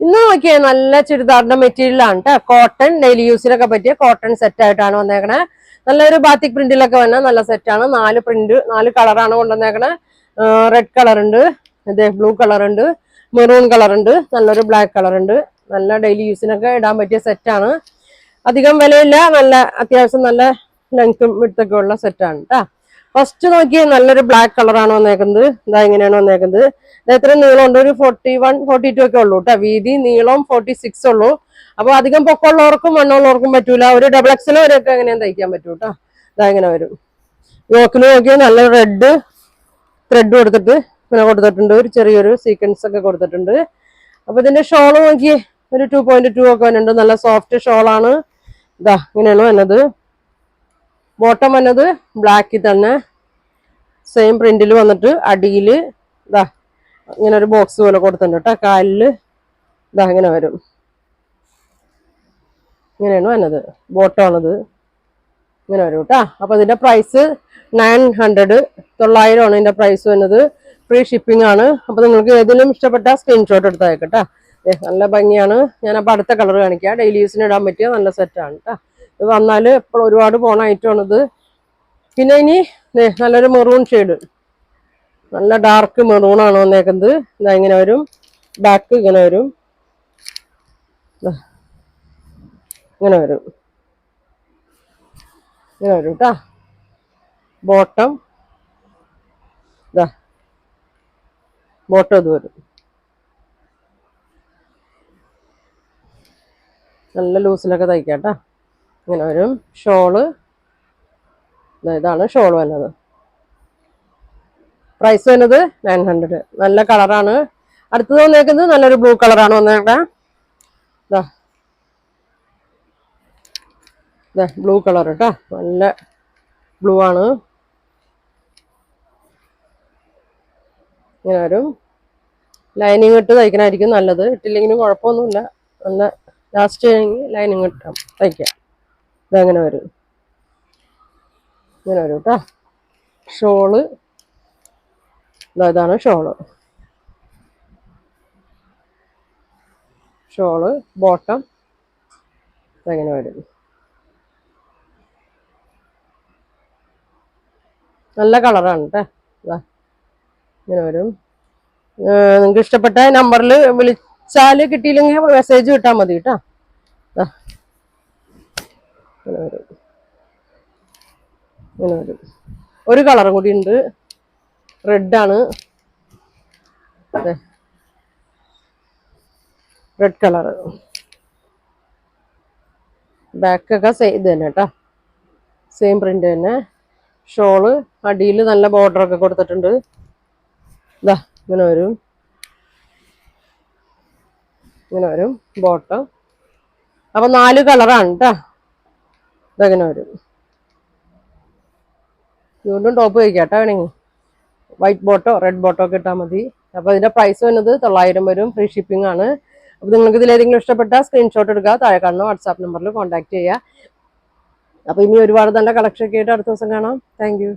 ഇന്ന് നോക്കിയാൽ നല്ല ചുരിദാറിന്റെ മെറ്റീരിയൽ ആണ് കേട്ടോ. കോട്ടൺ ഡെയിലി യൂസിനൊക്കെ പറ്റിയ കോട്ടൺ സെറ്റ് ആയിട്ടാണ് വന്നേക്കണേ. നല്ലൊരു ബാത്തിക് പ്രിന്റിലൊക്കെ വന്ന നല്ല സെറ്റാണ്. 4 കളറാണ് കൊണ്ടുവന്നേക്കണേ. റെഡ് കളർ ഉണ്ട്, ഇതേ ബ്ലൂ കളർ ഉണ്ട്, മെറൂൺ കളർ ഉണ്ട്, നല്ലൊരു ബ്ലാക്ക് കളർ ഉണ്ട്. നല്ല ഡെയിലി യൂസിനൊക്കെ ഇടാൻ പറ്റിയ സെറ്റാണ്. അധികം വിലയില്ല, നല്ല അത്യാവശ്യം നല്ല ലെങ്ത്തും വിഡ്ത്തൊക്കെ ഉള്ള സെറ്റാണ് കേട്ടോ. ഫസ്റ്റ് നോക്കി നല്ലൊരു ബ്ലാക്ക് കളറാണ് വന്നേക്കുന്നത്. ഇതാ ഇങ്ങനെയാണ് വന്നേക്കുന്നത്. എത്ര നീളമുണ്ട്? ഒരു 41, 42 ഒക്കെ ഉള്ളൂ കേട്ടോ. വീതി നീളം 46 ഉള്ളൂ. അപ്പൊ അധികം പൊക്കമുള്ളവർക്കും മണ്ണുള്ളവർക്കും പറ്റൂല. ഒരു ഡബിൾ എക്സൽ വരെയൊക്കെ എങ്ങനെയാണ് തയ്ക്കാൻ പറ്റൂ കേട്ടോ. ഇതാ ഇങ്ങനെ വരും. യോക്കിന് നോക്കിയാൽ നല്ല റെഡ് ത്രെഡ് കൊടുത്തിട്ട് ഇങ്ങനെ കൊടുത്തിട്ടുണ്ട്. ഒരു ചെറിയൊരു സീക്വൻസ് ഒക്കെ കൊടുത്തിട്ടുണ്ട്. അപ്പൊ ഇതിന്റെ ഷോള് നോക്കി ഒരു 2.2 ഒക്കെ വന്നിട്ടുണ്ട്. നല്ല സോഫ്റ്റ് ഷോളാണ്. ഇതാ ഇങ്ങനെയാണ് വന്നത്. ബോട്ടം വന്നത് ബ്ലാക്കിൽ തന്നെ സെയിം പ്രിന്റിൽ വന്നിട്ട് അടിയിൽ ഇതാ ഇങ്ങനെ ഒരു ബോക്സ് പോലെ കൊടുത്തിട്ടുണ്ട് കേട്ടോ. കാലില് ഇതാ ഇങ്ങനെ വരും. ഇങ്ങനെയാണ് വന്നത്. ബോട്ടമാണത്. ഇങ്ങനെ വരും കേട്ടോ. അപ്പൊ ഇതിന്റെ പ്രൈസ് 900, 900 ആണ് ഇതിന്റെ പ്രൈസ് വന്നത്. ഫ്രീ ഷിപ്പിംഗ് ആണ്. അപ്പൊ നിങ്ങൾക്ക് ഏതെങ്കിലും ഇഷ്ടപ്പെട്ട സ്ക്രീൻഷോട്ട് എടുത്തയക്കട്ടോ. നല്ല ഭംഗിയാണ്. ഞാനപ്പോൾ അടുത്ത കളർ കാണിക്കാം. ഡെയിലി യൂസിന് ഇടാൻ പറ്റിയ നല്ല സെറ്റാണ് കേട്ടോ. ഇത് വന്നാൽ ഇപ്പോൾ ഒരുപാട് പോണ ഐറ്റമാണിത്. പിന്നെ ഇനി നല്ലൊരു മെറൂൺ ഷെയ്ഡ്, നല്ല ഡാർക്ക് മെറൂൺ ആണ് വന്നേക്കുന്നത്. ഇതാ ഇങ്ങനെ വരും. ബാക്ക് ഇങ്ങനെ വരും. ഇങ്ങനെ വരും. ഇങ്ങനെ വരും കേട്ടോ. ബോട്ടം ഇതാ ബോട്ടം ഇത് വരും. നല്ല ലൂസിലൊക്കെ തയ്ക്കാം കേട്ടോ. ഇങ്ങനെ വരും. ഷോള് ഇതാണ് ഷോൾ വന്നത്. പ്രൈസ് വരുന്നത് 900. നല്ല കളറാണ്. അടുത്തത് വന്നേക്കുന്നത് നല്ലൊരു ബ്ലൂ കളറാണ് വന്നേക്കണേ. ബ്ലൂ കളർ കേട്ടോ. നല്ല ബ്ലൂ ആണ്. ഇങ്ങനെ വരും. ലൈനിങ് ഇട്ട് തയ്ക്കണമായിരിക്കും നല്ലത്. ഇട്ടില്ലെങ്കിലും കുഴപ്പമൊന്നുമില്ല. നല്ല ലാസ്റ്റ് ചെയ്യണമെങ്കിൽ ലൈനിങ് ഇട്ടാം തയ്ക്കാം. ഇതങ്ങനെ വരും. ഇങ്ങനെ വരും കേട്ടോ. ഷോള് ഇതാണ് ഷോള്. ഷോള് ബോട്ടം ഇതങ്ങനെ വരും. നല്ല കളറാണ് കേട്ടോ. ഇങ്ങനെ വരും. നിങ്ങൾക്ക് ഇഷ്ടപ്പെട്ട നമ്പറിൽ വിളിച്ചാൽ കിട്ടിയില്ലെങ്കിൽ മെസ്സേജ് കിട്ടാൽ മതി കേട്ടോ. ഇങ്ങനെ വരും. ഇങ്ങനെ വരും. ഒരു കളറും കൂടി ഉണ്ട്. റെഡാണ്. Red colour. ബാക്കൊക്കെ ഇത് തന്നെ കേട്ടോ. സെയിം പ്രിന്റ് തന്നെ. ഷോള് അടിയിൽ നല്ല ബോർഡറൊക്കെ കൊടുത്തിട്ടുണ്ട്. ഇതാ ഇങ്ങനെ വരും. ഇങ്ങനെ വരും ബോട്ടം. അപ്പൊ 4 കളറാണ് കേട്ടോ. ഇതങ്ങനെ വരും. വീണ്ടും ടോപ്പ് വയ്ക്കാം കേട്ടോ. വേണമെങ്കിൽ വൈറ്റ് ബോട്ടോ റെഡ് ബോട്ടോ ഒക്കെ ഇട്ടാൽ മതി. അപ്പൊ ഇതിന്റെ പ്രൈസ് വരുന്നത് 900 വരും. ഫ്രീ ഷിപ്പിംഗ് ആണ്. അപ്പൊ നിങ്ങൾക്ക് ഇതിലേതെങ്കിലും ഇഷ്ടപ്പെട്ട സ്ക്രീൻഷോട്ട് എടുക്കുക. താഴെ കാണുന്ന വാട്സാപ്പ് നമ്പറിൽ കോൺടാക്ട് ചെയ്യുക. അപ്പൊ ഇനി ഒരുപാട് നല്ല കളക്ഷൻ ഒക്കെ ആയിട്ട് അടുത്ത ദിവസം കാണാം. Thank you.